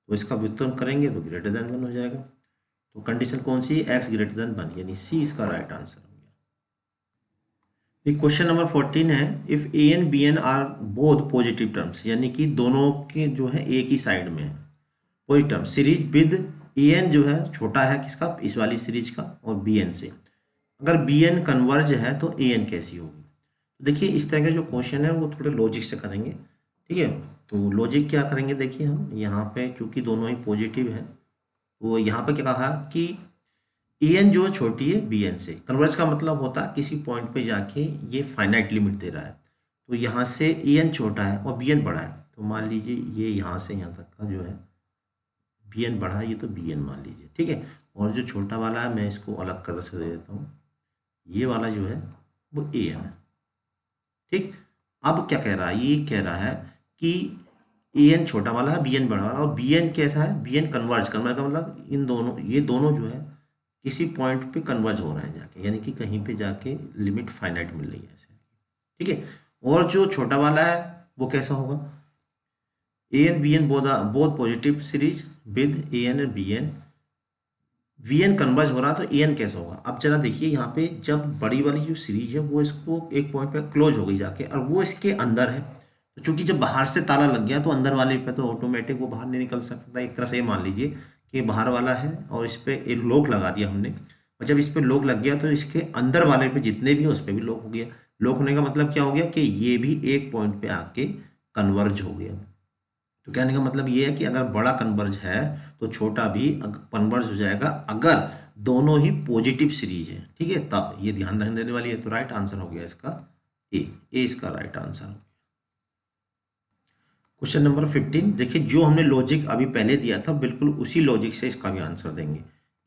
तो इसका व्युत्क्रम करेंगे तो ग्रेटर देन वन हो जाएगा। तो कंडीशन कौन सी है, एक्स ग्रेटर देन वन, यानी सी इसका राइट आंसर हो गया। क्वेश्चन नंबर 14 है if a n b n are both positive terms, यानी कि दोनों के जो है एक ही साइड में है positive term, series with a n जो है छोटा है किसका, इस वाली सीरीज का, और बी एन से अगर बी एन कन्वर्ज है तो ए एन कैसी होगी। तो देखिए इस तरह के जो क्वेश्चन है वो थोड़े लॉजिक से करेंगे, ठीक है। तो लॉजिक क्या करेंगे, देखिए हम यहाँ पे चूंकि दोनों ही पॉजिटिव है, तो यहाँ पे क्या कहा कि ए एन जो छोटी है बी एन से, कन्वर्ज का मतलब होता है किसी पॉइंट पे जाके ये फाइनाइट लिमिट दे रहा है, तो यहाँ से ए एन छोटा है और बी एन बड़ा है, तो मान लीजिए ये यहाँ से यहाँ तक का जो है बी एन बड़ा है, ये तो बी एन मान लीजिए, ठीक है। और जो छोटा वाला है मैं इसको अलग कर से दे देता हूँ, ये वाला जो है वो ए एन है, ठीक। अब क्या कह रहा है, ये कह रहा है कि ए एन छोटा वाला है बी एन बड़ा वाला, और बी एन कैसा है, बी एन कन्वर्ज कन्वर्ज का मतलब इन दोनों, ये दोनों जो है किसी पॉइंट पे कन्वर्ज हो रहे हैं जाके, यानी कि कहीं पे जाके लिमिट फाइनाइट मिल रही है ऐसे, ठीक है। और जो छोटा वाला है वो कैसा होगा, a n b n both positive series with a n and b n, v n converge हो रहा तो ए एन कैसा होगा। अब जरा देखिए यहाँ पे जब बड़ी वाली जो सीरीज है वो इसको एक पॉइंट पे क्लोज हो गई जाके, और वो इसके अंदर है, तो चूंकि जब बाहर से ताला लग गया तो अंदर वाले पे तो ऑटोमेटिक वो बाहर नहीं निकल सकता। एक तरह से ये मान लीजिए कि बाहर वाला है और इस पर एक लॉक लगा दिया हमने, और जब इस पर लॉक लग गया तो इसके अंदर वाले पे जितने भी है उस पर भी लॉक हो गया। लॉक होने का मतलब क्या हो गया कि ये भी एक पॉइंट पे आके कन्वर्ज हो गया। तो कहने का मतलब ये है कि अगर बड़ा कन्वर्ज है तो छोटा भी कन्वर्ज हो जाएगा अगर दोनों ही पॉजिटिव सीरीज है, ठीक है, तब ये ध्यान रखने देने वाली है। तो राइट आंसर हो गया इसका ए इसका राइट आंसर हो गया। क्वेश्चन नंबर 15 देखिए, जो हमने लॉजिक अभी पहले दिया था बिल्कुल उसी लॉजिक से इसका भी आंसर देंगे।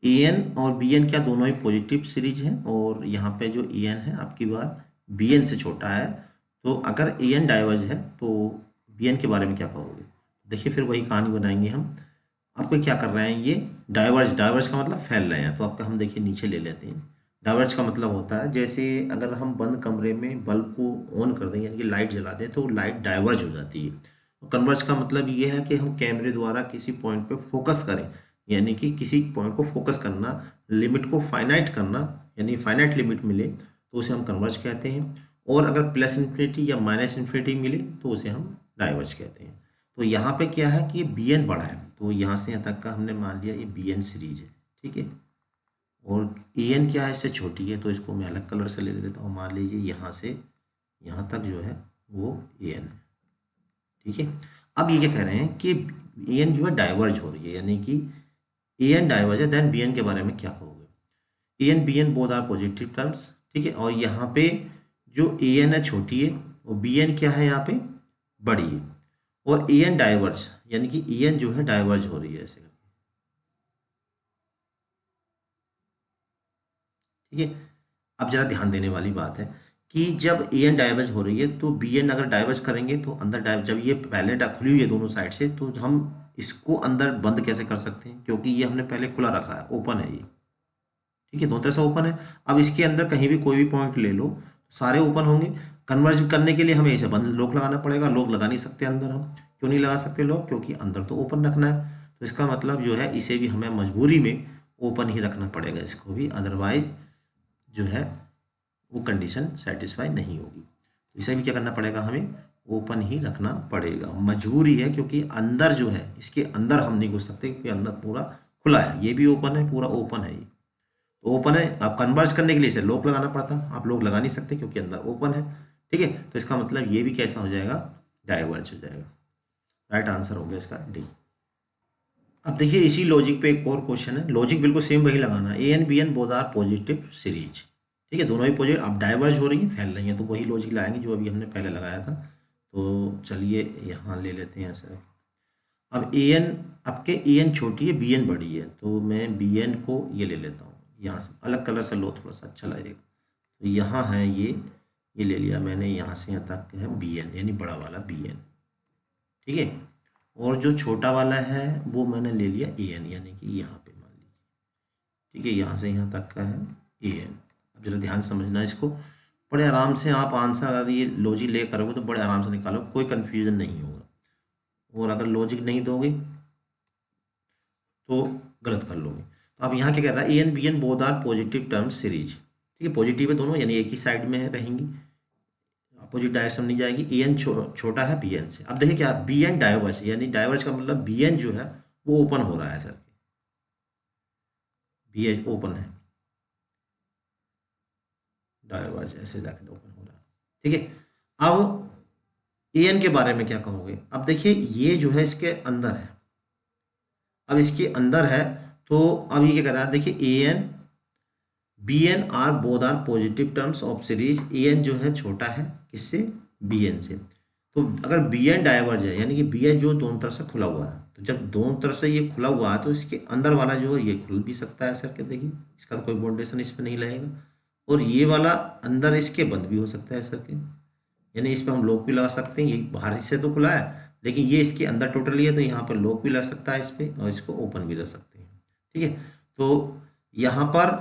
ए एन और बी एन क्या दोनों ही पॉजिटिव सीरीज हैं, और यहाँ पे जो ए एन है आपकी बार बी एन से छोटा है, तो अगर ए एन डाइवर्ज है तो बी एन के बारे में क्या कहोगे। देखिए फिर वही कहानी बनाएंगे हम। आपको क्या कर रहे हैं, ये डाइवर्ज, डाइवर्ज का मतलब फैल रहे हैं, तो आपका हम देखिए नीचे ले लेते हैं। डाइवर्ज का मतलब होता है जैसे अगर हम बंद कमरे में बल्ब को ऑन कर दें यानी कि लाइट जला दें तो लाइट डाइवर्ज हो जाती है। तो कन्वर्ज का मतलब ये है कि हम कैमरे द्वारा किसी पॉइंट पे फोकस करें, यानी कि किसी पॉइंट को फोकस करना, लिमिट को फाइनाइट करना, यानी फाइनाइट लिमिट मिले तो उसे हम कन्वर्ज कहते हैं, और अगर प्लस इन्फिनिटी या माइनस इन्फिनिटी मिले तो उसे हम डाइवर्ज कहते हैं। तो यहाँ पे क्या है कि बी एन बड़ा है, तो यहाँ से यहाँ तक का हमने मान लिया ये बी एन सीरीज है, ठीक है, और ए एन क्या है इससे छोटी है, तो इसको मैं अलग कलर से ले लेता हूँ। मान लीजिए यहाँ से यहाँ तक जो है वो ए एन है, ठीक है। अब ये क्या कह रहे हैं कि ए एन जो है डाइवर्ज हो रही है, यानी कि ए एन डाइवर्ज है, देन बी एन के बारे में क्या कहोगे। A n b n both are positive terms, ठीक है। और यहाँ पे जो ए एन है छोटी है और बी एन क्या है यहाँ पे बड़ी है, और ए एन डाइवर्ज यानी कि ए एन जो है डाइवर्ज हो रही है ऐसे करके, ठीक है। अब जरा ध्यान देने वाली बात है कि जब ए एन डाइवर्ज हो रही है तो बी एन अगर डाइवर्ज करेंगे तो अंदर डाइवर्ज, जब ये पहले खुली हुई है दोनों साइड से, तो हम इसको अंदर बंद कैसे कर सकते हैं, क्योंकि ये हमने पहले खुला रखा है, ओपन है ये, ठीक है, दोनों तरह से ओपन है। अब इसके अंदर कहीं भी कोई भी पॉइंट ले लो, सारे ओपन होंगे। कन्वर्ज करने के लिए हमें इसे बंद लॉक लगाना पड़ेगा, लॉक लगा नहीं सकते अंदर हम। क्यों नहीं लगा सकते लॉक, क्योंकि अंदर तो ओपन रखना है। तो इसका मतलब जो है इसे भी हमें मजबूरी में ओपन ही रखना पड़ेगा, इसको भी, अदरवाइज जो है वो कंडीशन सेटिस्फाई नहीं होगी। तो इसे भी क्या करना पड़ेगा, हमें ओपन ही रखना पड़ेगा, मजबूरी है, क्योंकि अंदर जो है इसके अंदर हम नहीं घुस सकते, क्योंकि अंदर पूरा खुला है, ये भी ओपन है, पूरा ओपन है ये, तो ओपन है। आप कन्वर्स करने के लिए इसे लॉक लगाना पड़ता, आप लॉक लगा नहीं सकते क्योंकि अंदर ओपन है, ठीक है। तो इसका मतलब ये भी कैसा हो जाएगा, डाइवर्ज हो जाएगा। राइट आंसर हो गया इसका डी। अब देखिए इसी लॉजिक पे एक और क्वेश्चन है, लॉजिक बिल्कुल सेम वही लगाना है। A n b n both are positive series, ठीक है, दोनों ही पॉजिटिव, अब डाइवर्ज हो रही है, फैल रही है, तो वही लॉजिक लाएंगे जो अभी हमने पहले लगाया था। तो चलिए यहाँ ले लेते हैं ऐसा। अब ए एन, आपके ए एन छोटी है, बी एन बड़ी है, तो मैं बी एन को ये ले लेता हूँ, यहाँ से अलग कलर से लो, थोड़ा सा अच्छा लगेगा। तो यहाँ है ये ले लिया मैंने, यहाँ से यहाँ तक है बी एन, यानी बड़ा वाला बी एन, ठीक है। और जो छोटा वाला है वो मैंने ले लिया ए एन, यानी कि यहाँ पे मान लीजिए, ठीक है, यहाँ से यहाँ तक का है ए एन। अब जरा ध्यान समझना इसको, बड़े आराम से आप आंसर अगर ये लॉजिक ले करोगे तो बड़े आराम से निकालो, कोई कन्फ्यूजन नहीं होगा। और अगर लॉजिक नहीं दोगे तो गलत कर लोगे। तो अब यहाँ क्या कह रहा है, a n b n both are positive terms series, ठीक है, पॉजिटिव है दोनों, यानी एक ही साइड में रहेंगी, अपोजिट डायरेक्शन नहीं जाएगी। ए एन छोटा है बी एन से। अब देखिए क्या, बी एन डाइवर्स, यानी डाइवर्स का मतलब बी एन जो है वो ओपन हो रहा है सर, बी एन ओपन है, डाइवर्स ऐसे जाकर ओपन हो रहा है, ठीक है। अब ए एन के बारे में क्या कहोगे, अब देखिए ये जो है इसके अंदर है, अब इसके अंदर है, तो अब ये क्या कर रहा है, देखिए a n b n are both are positive terms of series. A n जो है छोटा है किससे, बी एन से। तो अगर बी एन डाइवर्ज है, यानी कि बी एन जो दोनों तरफ से खुला हुआ है, तो जब दोनों तरफ से ये खुला हुआ है तो इसके अंदर वाला जो है ये खुल भी सकता है सर के, देखिए इसका तो कोई बाउंडेशन इस पर नहीं लगेगा। और ये वाला अंदर इसके बंद भी हो सकता है सर के, यानी इस पर हम लॉक भी लगा सकते हैं, ये बाहर से तो खुला है लेकिन ये इसके अंदर टोटली है, तो यहाँ पर लॉक भी लग सकता है इस पर, और इसको ओपन भी रख सकते हैं, ठीक है। तो यहाँ पर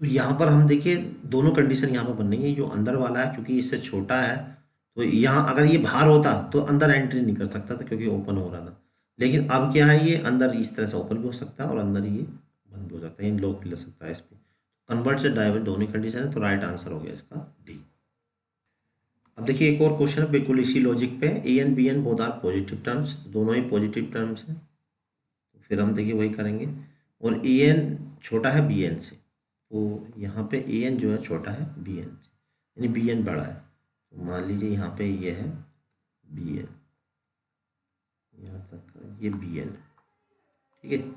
तो यहाँ पर हम देखिए दोनों कंडीशन यहाँ पर बन रही है, जो अंदर वाला है क्योंकि इससे छोटा है, तो यहाँ अगर ये बाहर होता तो अंदर एंट्री नहीं कर सकता था क्योंकि ओपन हो रहा था। लेकिन अब क्या है, ये अंदर इस तरह से ओपन भी हो सकता है और अंदर ये बंद भी हो सकता है, इन लॉक भी लग सकता है इस पर। कन्वर्ट से डाइवर्ट दोनों कंडीशन है, तो राइट आंसर हो गया इसका डी। अब देखिए एक और क्वेश्चन है बिल्कुल इसी लॉजिक पे, a n b n both are positive terms, दोनों ही पॉजिटिव टर्म्स हैं, तो फिर हम देखिए वही करेंगे। और ए एन छोटा है बी एन से, तो यहाँ पे ए एन जो है छोटा है बी एन से, यानी बी एन बड़ा है, तो मान लीजिए यहाँ पे ये है बी एन, यहाँ तक ये बी एन, ठीक है।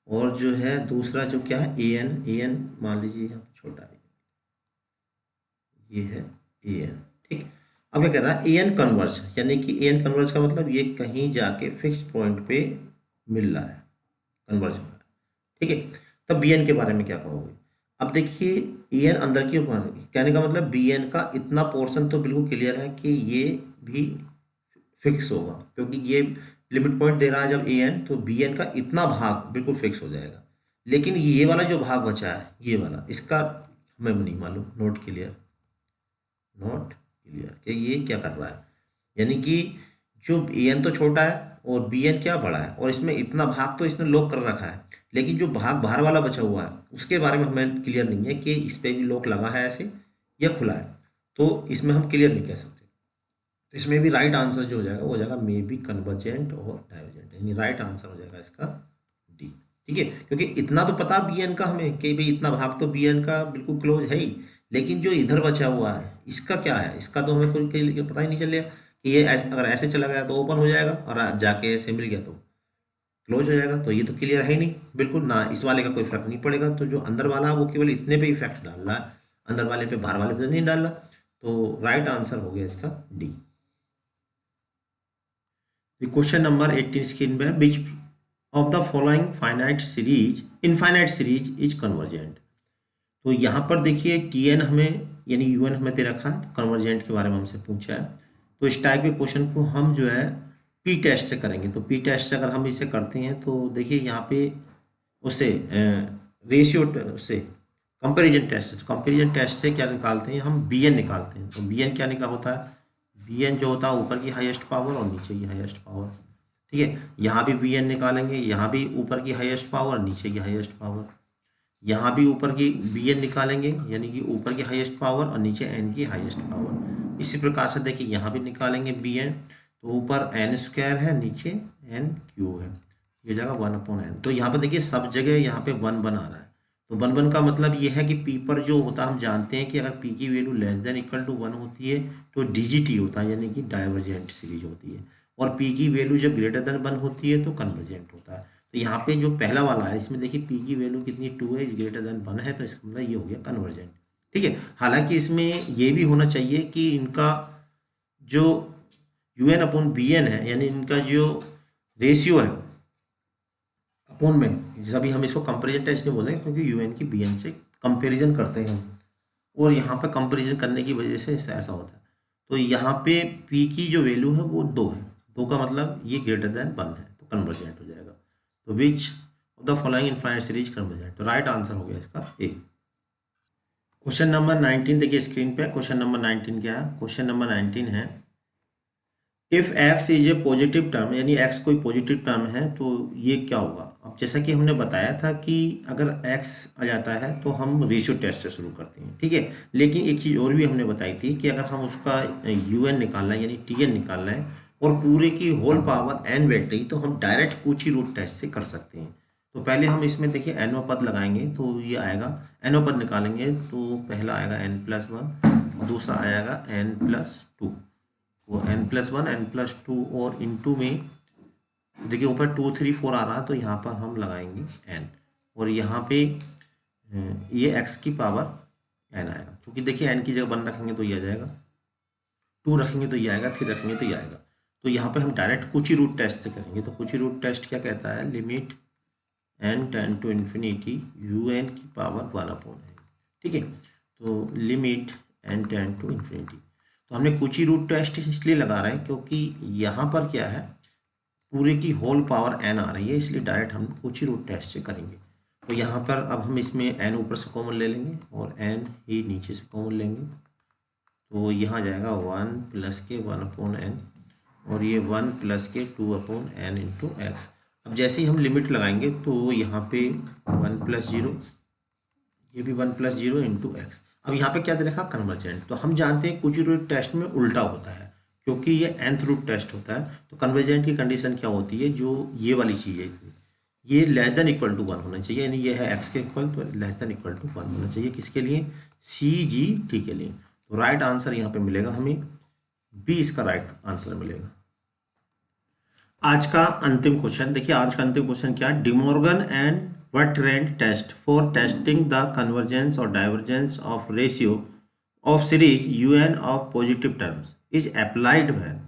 और जो है दूसरा जो क्या है ए एन मान लीजिए यहाँ पे छोटा है, ये है ए एन, ठीक। अब क्या कह रहा है, ए एन कन्वर्ज, यानी कि ए एन कन्वर्ज का मतलब ये कहीं जाके फिक्स पॉइंट पे मिल रहा है, कन्वर्ज हो रहा है, ठीक है। तब बी एन के बारे में क्या कहोगे, अब देखिए ए एन अंदर की ऊपर, कहने का मतलब बी एन का इतना पोर्शन तो बिल्कुल क्लियर है कि ये भी फिक्स होगा, क्योंकि ये लिमिट पॉइंट दे रहा है जब ए एन, तो बी एन का इतना भाग बिल्कुल फिक्स हो जाएगा। लेकिन ये वाला जो भाग बचा है ये वाला, इसका हमें नहीं मालूम, नोट क्लियर, नॉट क्लियर कि ये क्या कर रहा है, यानी कि जो ए एन तो छोटा है और बी एन क्या बड़ा है, और इसमें इतना भाग तो इसने लॉक कर रखा है, लेकिन जो भाग बाहर वाला बचा हुआ है उसके बारे में हमें क्लियर नहीं है कि इस पर भी लॉक लगा है ऐसे या खुला है, तो इसमें हम क्लियर नहीं कह सकते। तो इसमें भी राइट आंसर जो हो जाएगा वो हो जाएगा मे बी कन्वर्जेंट और डाइवर्जेंट, यानी राइट आंसर हो जाएगा इसका डी, ठीक है। क्योंकि इतना तो पता बी एन का हमें कि भाई इतना भाग तो बी एन का बिल्कुल क्लोज है ही, लेकिन जो इधर बचा हुआ है इसका क्या है, इसका तो हमें कोई पता ही नहीं चलेगा कि ये अगर ऐसे चला गया तो ओपन हो जाएगा और जाके ऐसे मिल गया तो क्लोज हो जाएगा। तो ये तो क्लियर है ही नहीं, बिल्कुल ना इस वाले का कोई फर्क नहीं पड़ेगा। तो जो अंदर वाला है वो केवल इतने पे इफेक्ट डाल रहा है, अंदर वाले पे बाहर वाले पे तो नहीं डाल रहा। तो राइट आंसर हो गया इसका डी। क्वेश्चन नंबर 18 स्क्रीन पे, which of the following finite series infinite series is convergent. तो यहाँ पर देखिए टी एन हमें यानी यू एन हमें दे रखा है, तो कन्वर्जेंट के बारे में हमसे पूछा है। तो इस टाइप के क्वेश्चन को हम जो है पी टेस्ट से करेंगे। तो पी टेस्ट से अगर हम इसे करते हैं तो देखिए यहाँ पे उससे रेशियो से कंपैरिजन टेस्ट, कंपैरिजन टेस्ट से क्या निकालते हैं हम, बी एन निकालते हैं। तो बी एन क्या निकाल होता है, बी एन जो होता है ऊपर की हाईएस्ट पावर और नीचे की हाईएस्ट पावर। ठीक है, यहाँ भी बी एन निकालेंगे, यहाँ भी ऊपर की हाईएस्ट पावर नीचे की हाईएस्ट पावर, यहाँ भी ऊपर की बी एन निकालेंगे यानी कि ऊपर की हाईएस्ट पावर और नीचे एन की हाईएस्ट पावर। इसी प्रकार से देखिए यहाँ भी निकालेंगे बी एन, तो ऊपर एन स्क्वायर है नीचे एन क्यूब है, ये जाएगा 1/n। तो यहाँ पे देखिए सब जगह यहाँ पे 1/1 आ रहा है। तो 1/1 का मतलब ये है कि पी पर जो होता है हम जानते हैं कि अगर पी की value less than equal to 1 होती है तो डीजीटी होता है यानी कि डाइवर्जेंट सीरीज होती है, और पी की वैल्यू जब ग्रेटर देन 1 होती है तो कन्वर्जेंट होता है। तो यहाँ पे जो पहला वाला है इसमें देखिए पी की वैल्यू कितनी 2 है, ग्रेटर देन 1 है, तो इसका मतलब ये हो गया कन्वर्जेंट। ठीक है, हालांकि इसमें ये भी होना चाहिए कि इनका जो u n upon b n है यानी इनका जो रेशियो है अपोन में, जैसा भी हम इसको कंपेरिजन टेस्ट नहीं बोलेंगे क्योंकि यूएन की बीएन से कंपैरिजन करते हैं हम, और यहाँ पे कंपैरिजन करने की वजह से ऐसा होता है। तो यहाँ पे पी की जो वैल्यू है वो 2 है, 2 का मतलब ये ग्रेटर देन 1 है तो कन्वर्जेंट हो जाएगा। तो which of the following infinite series convergent, तो राइट आंसर हो गया इसका ए। क्वेश्चन नंबर 19 देखिए स्क्रीन पे, क्वेश्चन नंबर 19 क्या है, क्वेश्चन नंबर 19 है if x is a positive term, यानी x कोई पॉजिटिव टर्म है तो ये क्या होगा। अब जैसा कि हमने बताया था कि अगर x आ जाता है तो हम रेशियो टेस्ट से शुरू करते हैं। ठीक है, लेकिन एक चीज़ और भी हमने बताई थी कि अगर हम उसका un निकालना है यानी tn निकालना है और पूरे की होल पावर n बैठ रही तो हम डायरेक्ट कुछ ही रूट टेस्ट से कर सकते हैं। तो पहले हम इसमें देखिए एनओ पद लगाएंगे तो ये आएगा, एनओ पद निकालेंगे तो पहला आएगा n+1 और दूसरा आएगा n+2, वो n+1 n+2 और इनटू में देखिए ऊपर 2 3 4 आ रहा है तो यहाँ पर हम लगाएंगे n, और यहाँ पे ये x की पावर n आएगा, क्योंकि देखिए n की जगह 1 रखेंगे तो ये आ जाएगा, 2 रखेंगे तो ये आएगा, 3 रखेंगे तो ये आएगा। तो यहाँ पे हम डायरेक्ट कुछ ही रूट टेस्ट से करेंगे। तो कुछ ही रूट टेस्ट क्या कहता है, limit n tend to infinity un की पावर 1/n। ठीक है, तो limit n tend to infinity, तो हमने कुछ ही रूट टेस्ट इसलिए लगा रहे हैं क्योंकि यहाँ पर क्या है पूरे की होल पावर n आ रही है, इसलिए डायरेक्ट हम कुछ ही रूट टेस्ट से करेंगे। तो यहाँ पर अब हम इसमें n ऊपर से कॉमन ले लेंगे और n ही नीचे से कॉमन लेंगे, तो यहाँ जाएगा 1 प्लस के 1/n और ये 1 प्लस के 2/n इंटू एक्स। अब जैसे ही हम लिमिट लगाएंगे तो यहाँ पे 1+0, ये भी 1+0 इंटू एक्स। अब यहाँ पे क्या दे रखा, कन्वर्जेंट। तो हम जानते हैं कुछ रूट टेस्ट में उल्टा होता है क्योंकि ये nth रूट टेस्ट होता है। तो कन्वर्जेंट की कंडीशन क्या होती है, जो ये वाली चीज़ है ये लेस देन इक्वल टू 1 होना चाहिए, यानी ये है x के इक्वल तो लेस देन इक्वल टू 1 होना चाहिए, किसके लिए, CGT के लिए। तो राइट आंसर यहाँ पे मिलेगा हमें बी, इसका राइट आंसर मिलेगा। आज का अंतिम क्वेश्चन देखिए, आज का अंतिम क्वेश्चन क्या है, De Morgan and Bertrand test for testing the convergence और divergence of ratio of series u n of positive terms is applied when.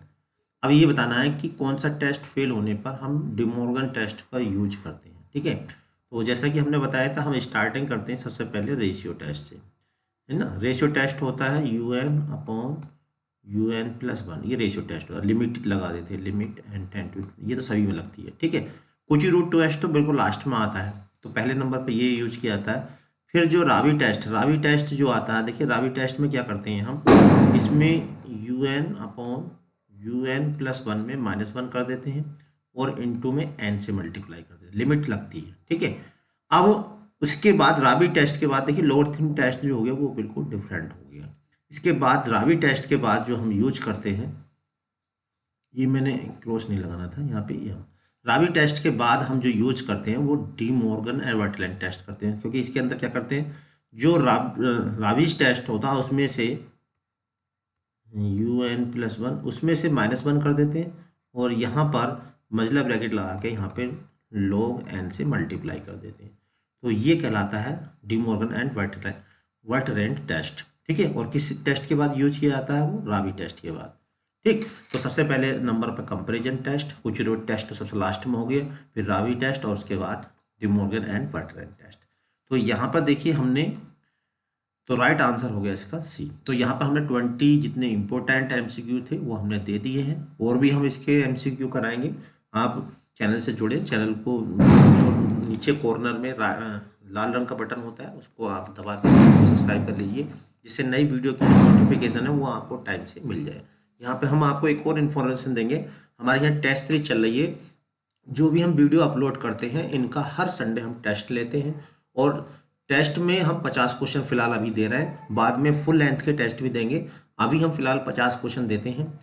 अब ये बताना है कि कौन सा टेस्ट फेल होने पर हम डिमॉर्गन टेस्ट का यूज करते हैं। ठीक है, तो जैसा कि हमने बताया था हम स्टार्टिंग करते हैं सबसे पहले रेशियो टेस्ट से, है ना। रेशियो टेस्ट होता है UN/UN+1, ये रेशियो टेस्ट होता है, लिमिट लगा देते हैं, लिमिट n टेंड टू, ये तो सभी में लगती है। ठीक है, कुछ ही रूट टेस्ट तो बिल्कुल लास्ट में आता है, तो पहले नंबर पे ये यूज किया जाता है। फिर जो रावी टेस्ट जो आता है, देखिए रावी टेस्ट में क्या करते हैं हम, इसमें UN/UN+1 में -1 कर देते हैं और इनटू में n से मल्टीप्लाई कर देते हैं, लिमिट लगती है। ठीक है, अब उसके बाद रावी टेस्ट के बाद देखिए लोअर टेस्ट जो हो गया वो बिल्कुल डिफरेंट हो गया। इसके बाद रावी टेस्ट के बाद जो हम यूज करते हैं, ये मैंने क्रॉस नहीं लगाना था यहाँ पे, यहाँ रावी टेस्ट के बाद हम जो यूज करते हैं वो डी मॉर्गन एंड वर्टलैंड टेस्ट करते हैं, क्योंकि इसके अंदर क्या करते हैं, जो राविज टेस्ट होता है उसमें से UN+1 उसमें से -1 कर देते हैं और यहाँ पर मजला ब्रैकेट लगा के यहाँ पे log n से मल्टीप्लाई कर देते हैं। तो ये कहलाता है डी मॉर्गन एंड वर्टरेंट टेस्ट। ठीक है, और किस टेस्ट के बाद यूज किया जाता है? वो रावी टेस्ट के बाद। ठीक, तो सबसे पहले नंबर पर कंपैरिजन टेस्ट, कुछ रोड टेस्ट तो सबसे लास्ट में हो गया, फिर रावी टेस्ट और उसके बाद डी मॉर्गन एंड वर्टरेंट टेस्ट। तो यहाँ पर देखिए हमने, तो राइट आंसर हो गया इसका सी। तो यहाँ पर हमने 20 जितने इंपॉर्टेंट एमसीक्यू थे वो हमने दे दिए हैं, और भी हम इसके एमसीक्यू कराएंगे। आप चैनल से जुड़े, चैनल को जो नीचे कॉर्नर में लाल रंग का बटन होता है उसको आप दबा कर सब्सक्राइब कर लीजिए, जिससे नई वीडियो की नोटिफिकेशन है वो आपको टाइम से मिल जाए। यहाँ पे हम आपको एक और इन्फॉर्मेशन देंगे, हमारे यहाँ टेस्ट सीरीज चल रही है। जो भी हम वीडियो अपलोड करते हैं इनका हर संडे हम टेस्ट लेते हैं, और टेस्ट में हम 50 क्वेश्चन फिलहाल अभी दे रहे हैं, बाद में फुल लेंथ के टेस्ट भी देंगे। अभी हम फिलहाल 50 क्वेश्चन देते हैं,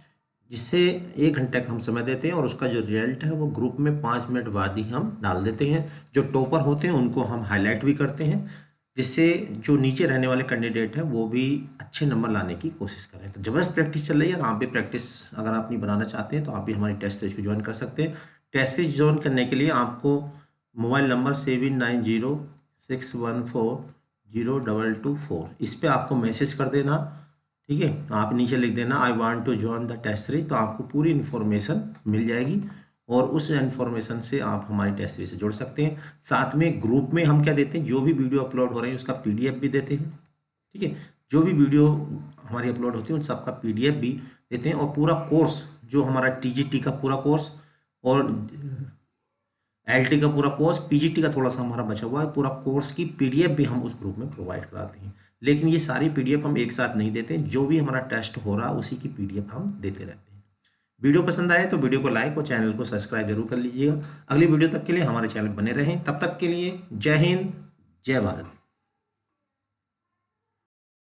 जिससे 1 घंटे का हम समय देते हैं, और उसका जो रिजल्ट है वो ग्रुप में 5 मिनट बाद ही हम डाल देते हैं। जो टॉपर होते हैं उनको हम हाईलाइट भी करते हैं, जिससे जो नीचे रहने वाले कैंडिडेट हैं वो भी अच्छे नंबर लाने की कोशिश करें। तो जबरदस्त प्रैक्टिस चल रही है, और आप भी प्रैक्टिस अगर आप नहीं बनाना चाहते हैं तो आप भी हमारी टेस्ट सीरीज को ज्वाइन कर सकते हैं। टेस्ट सीरीज ज्वाइन करने के लिए आपको मोबाइल नंबर 7906140224 इस पे आपको मैसेज कर देना। ठीक है, आप नीचे लिख देना I want to join the test series, तो आपको पूरी इन्फॉर्मेशन मिल जाएगी, और उस इन्फॉर्मेशन से आप हमारी टेस्ट सीरीज से जुड़ सकते हैं। साथ में ग्रुप में हम क्या देते हैं, जो भी वीडियो अपलोड हो रहे हैं उसका PDF भी देते हैं। ठीक है, जो भी वीडियो हमारी अपलोड होती है उन सबका PDF भी देते हैं, और पूरा कोर्स जो हमारा TGT का पूरा कोर्स और LT का पूरा कोर्स, PGT का थोड़ा सा हमारा बचा हुआ है, पूरा कोर्स की PDF भी हम उस ग्रुप में प्रोवाइड कराते हैं। लेकिन ये सारी PDF हम एक साथ नहीं देते, जो भी हमारा टेस्ट हो रहा है उसी की PDF हम देते रहते हैं। वीडियो पसंद आए तो वीडियो को लाइक और चैनल को सब्सक्राइब जरूर कर लीजिएगा। अगली वीडियो तक के लिए हमारे चैनल बने रहें, तब तक के लिए जय हिंद, जय भारत।